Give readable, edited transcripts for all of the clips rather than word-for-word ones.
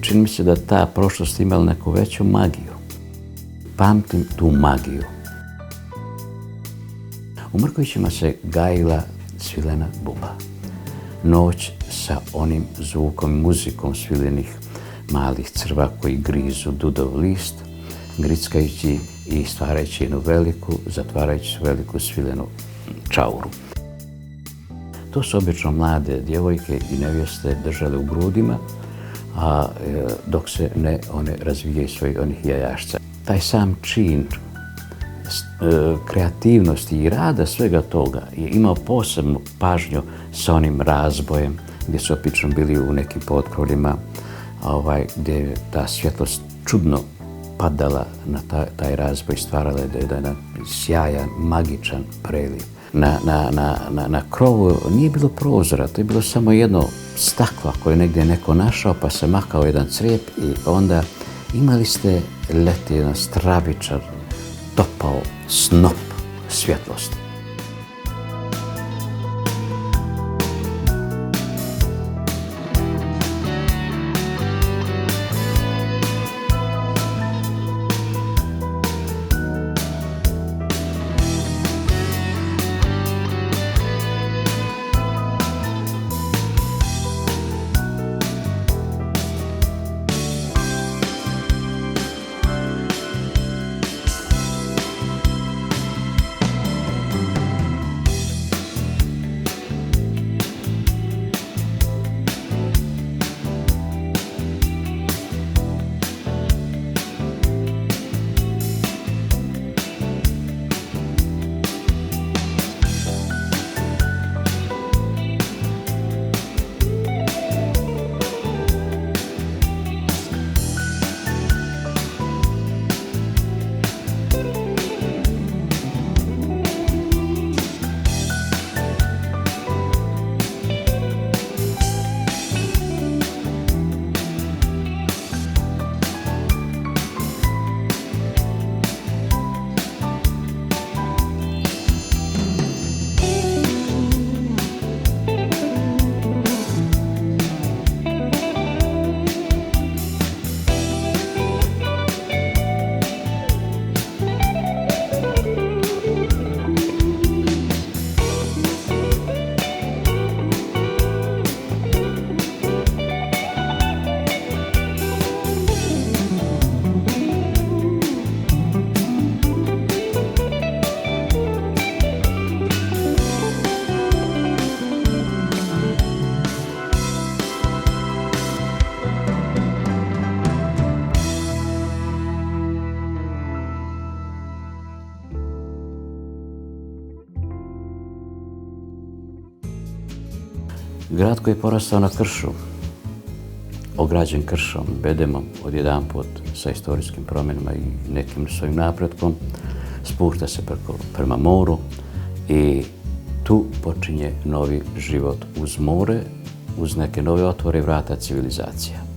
čini mi se da ta prošlost imala neku veću magiju. Pamtim tu magiju. U Mrkovićima se gajila svilena buba. Noć sa onim zvukom i muzikom svilenih malih crva koji grizu dudov list, grickajući i stvarajući jednu veliku, zatvarajući veliku svilenu čauru. To su obično mlade djevojke i nevjeste držale u grudima, dok se ne one razvijaju svoj onih jajašca. Taj sam čin kreativnosti i rada svega toga je imao posebnu pažnju sa onim razbojem gdje su opično bili u nekim potkrovljima gdje je ta svjetlost čudno padala na taj razboj, stvarala je jedan sjajan, magičan preliv. Na krovu nije bilo prozora, to je bilo samo jedno staklo koje je negdje neko našao pa se makao jedan crijep i onda imali ste leti jedan stravičan, topao snop svjetlosti. Grad koji je porastao na kršu, ograđen kršom, bedemom, odjedanput sa istorijskim promjenama i nekim svojim napretkom, spušta se prema moru i tu počinje novi život uz more, uz neke nove otvore i vrata civilizacija.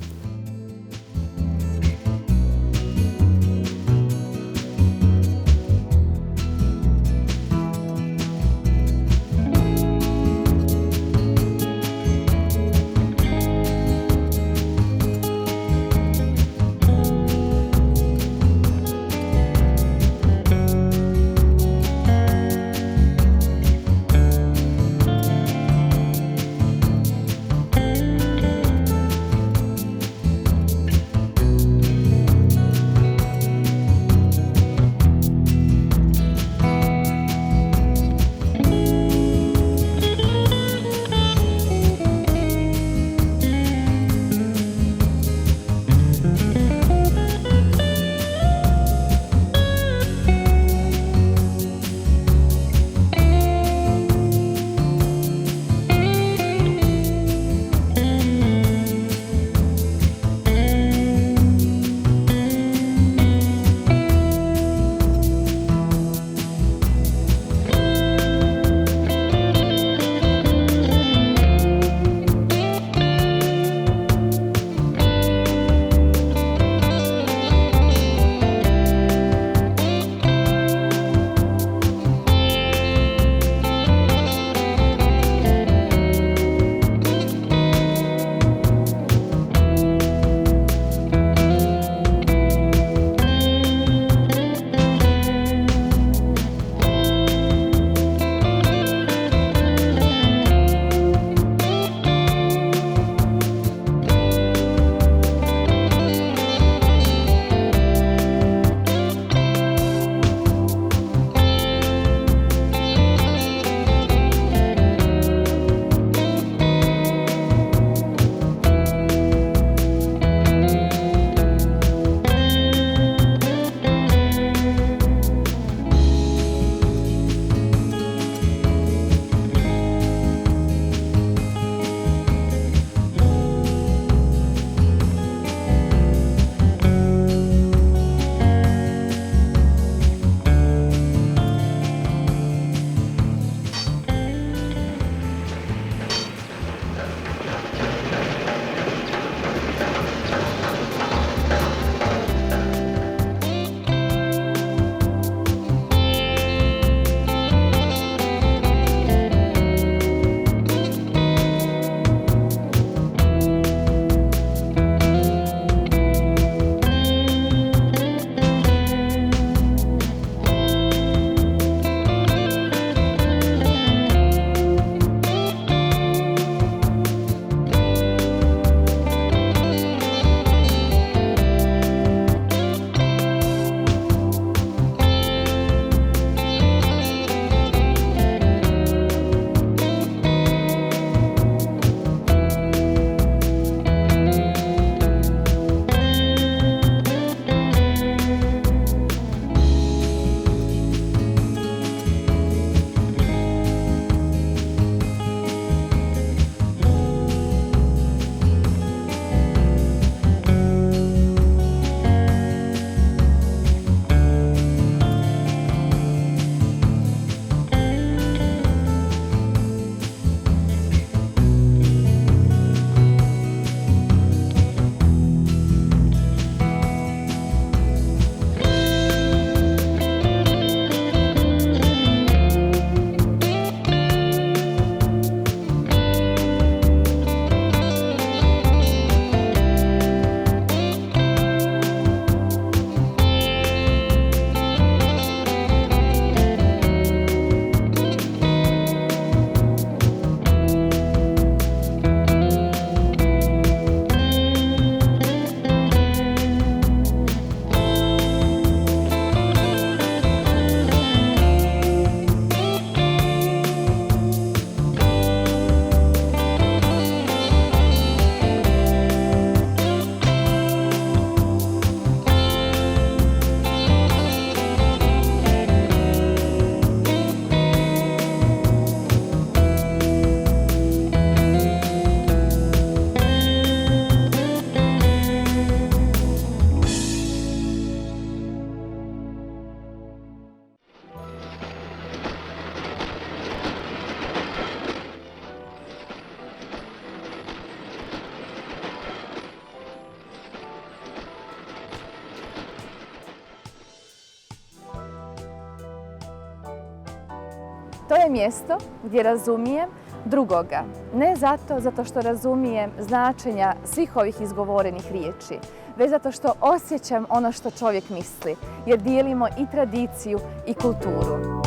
To je mjesto gdje razumijem drugoga. Ne zato što razumijem značenja svih ovih izgovorenih riječi, već zato što osjećam ono što čovjek misli, jer dijelimo i tradiciju i kulturu.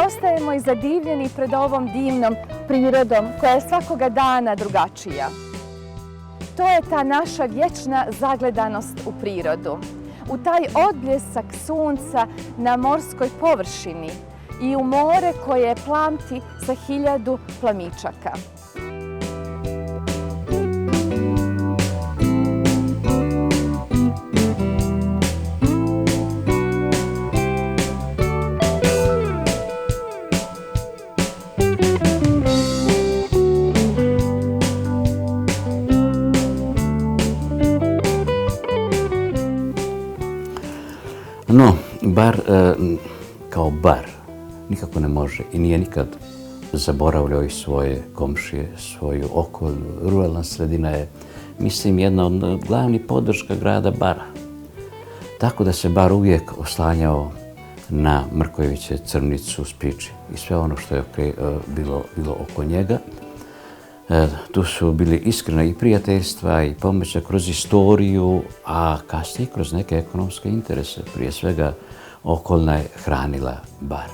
Ostajemo i zadivljeni pred ovom divnom prirodom koja je svakoga dana drugačija. To je ta naša vječna zagledanost u prirodu, u taj odbljesak sunca na morskoj površini i u more koje plamti sa 1000 plamičaka. No, bar kao bar nikako ne može i nije nikad zaboravljao i svoje komšije, svoju okolinu. Ruralna sredina je, mislim, jedna od glavnih podrška grada Bara. Tako da se Bar uvijek oslanjao na Mrkojeviće, Crnicu, Spiči i sve ono što je bilo oko njega. Tu su bili iskrena i prijateljstva i pomoća kroz istoriju, a kasnije kroz neke ekonomske interese. Prije svega okolna je hranila Bar.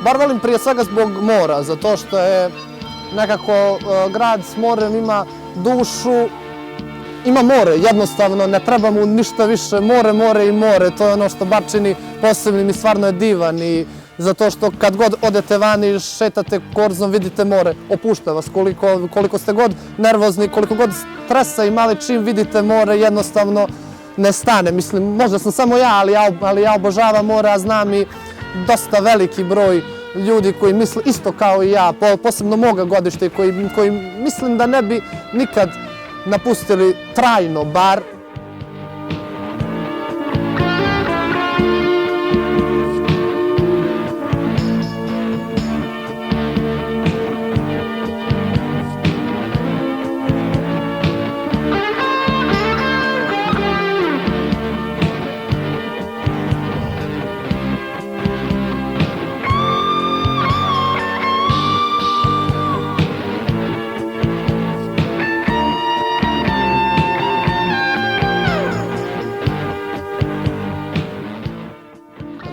bar volim prije svega zbog mora, zato što je nekako grad s morem ima dušu, ima more, jednostavno, ne treba mu ništa više, more, more i more, to je ono što bar čini posebnim i stvarno je divan i zato što kad god odete vani i šetate korzom vidite more, opušta vas, koliko ste god nervozni, koliko god stresa imali, čim vidite more jednostavno ne stane. Mislim, možda sam samo ja, ali ja obožavam more, a znam i dosta veliki broj ljudi koji misle isto kao i ja, posebno moga godište, koji mislim da ne bi nikad napustili trajno bar.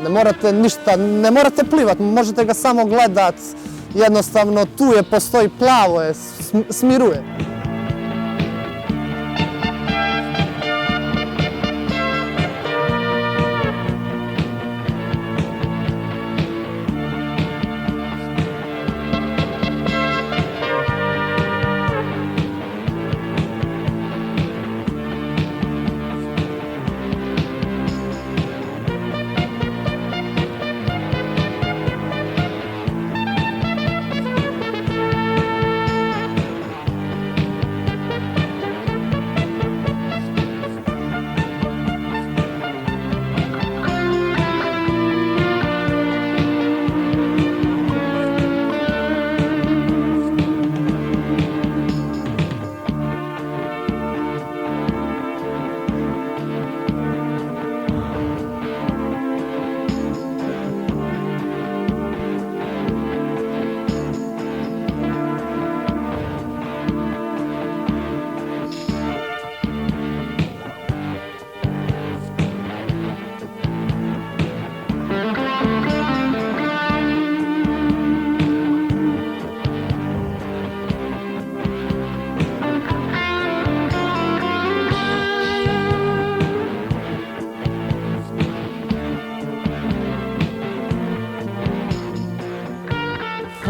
Ne morate ništa, ne morate plivat, možete ga samo gledat, jednostavno tu je, postoji, plavo je, smiruje.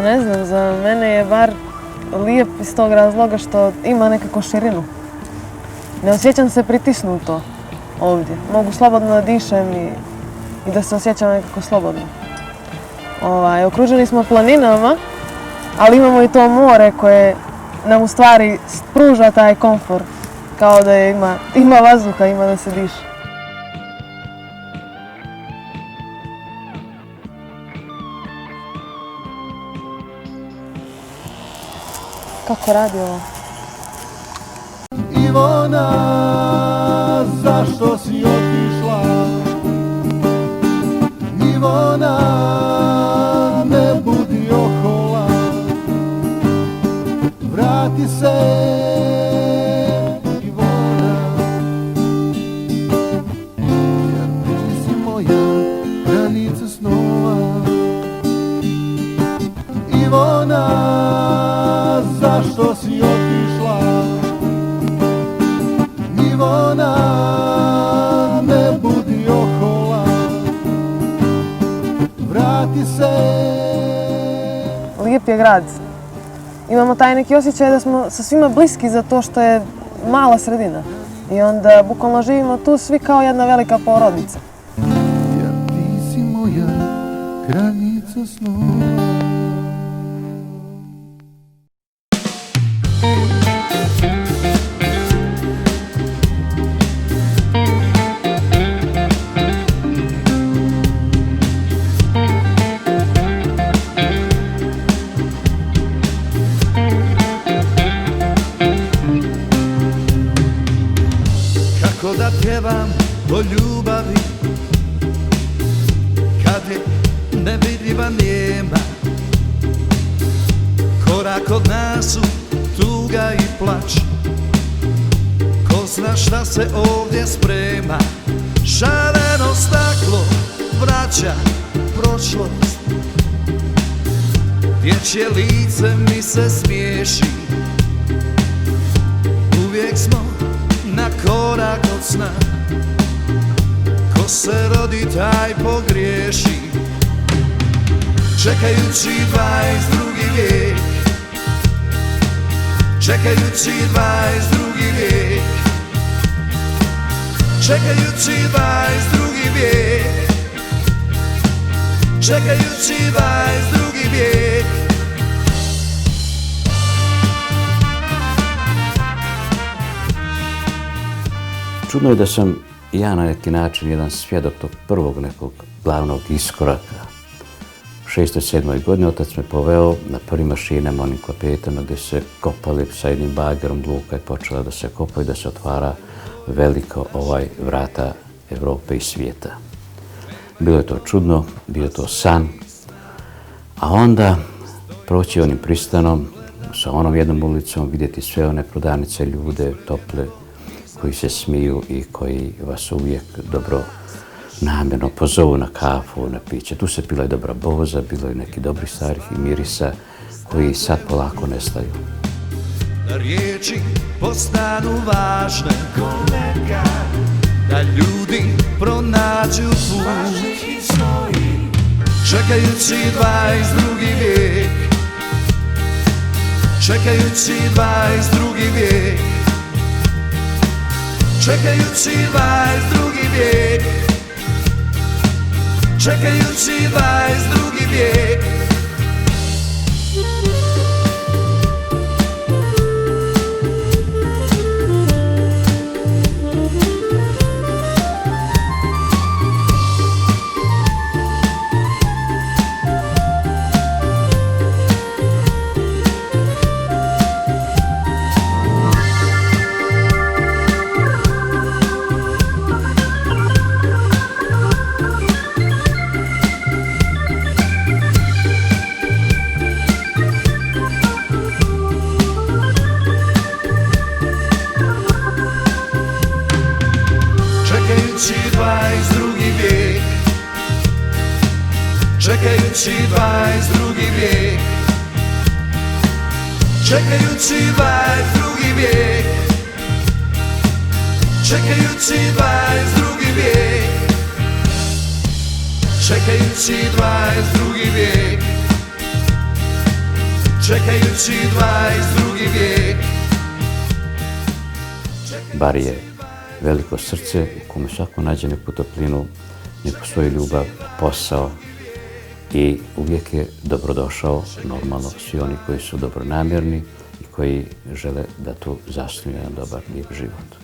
Ne znam, za mene je bar lijep iz tog razloga što ima nekako širinu. Ne osjećam se pritisnuto ovdje. Mogu slobodno da dišem i da se osjećam nekako slobodno. Okruženi smo planinama, ali imamo i to more koje nam u stvari pruža taj komfort. Kao da ima vazduha, ima da se diše. Kako radi ovo? Ivona, zašto si otišla? Ivona, ne budi ohola. Vrati se, Ivona, jer ti si moja granica snova. Ivona, zašto si otišla? Ivona, ne budi ohola. Vrati se. Lijep je grad. Imamo taj neki osjećaj da smo sa svima bliski zato što je mala sredina. I onda bukvalno živimo tu svi kao jedna velika porodica. Jer ti si moja granica snova. Kako da pjevam o ljubavi kad je nevidljiva nijema, korak od nas su tuga i plać, ko zna šta se ovdje sprema. Šareno staklo vraća prošlost, dječje lice mi se smiješi. Uvijek smo na korak od sna, ko se rodi taj pogriješi. Čekajući 22. vijek, čekajući 22. vijek, čekajući 22. vijek, čekajući 22. vijek. Čudno je da sam ja na neki način jedan svjedok tog prvog nekog glavnog iskoraka. U 6. 7. godini otac me poveo na prvim mašinama, onim klopetama gdje se kopali sa jednim bagerom, luka je počela da se kopa i da se otvara veliko vrata Evrope i svijeta. Bilo je to čudno, bio je to san, a onda proći onim pristanom, sa onom jednom ulicom, vidjeti sve one prodavnice, ljude, tople, koji se smiju i koji vas uvijek dobro namjerno pozovu na kafu, na piće. Tu se pila i dobra boza, bilo je neki dobri starih i mirisa koji sad polako nestaju. Da riječi postanu važne ko nekad, da ljudi pronađu put. Čekajući 22. vijek, čekajući 22. vijek, čekajući 22. vijek, čekajući 22. vijek. Čekajući 22. vijek, čekajući 22. vijek, čekajući 22. vijek, čekajući 22. vijek, čekajući 22. vijek. Bar je veliko srce u kome svako nađe neku toplinu, neku svoju ljubav, posao i uvijek je dobrodošao, normalno, svi oni koji su dobronamjerni i koji žele da tu zasnuju jedan dobar, lijep život.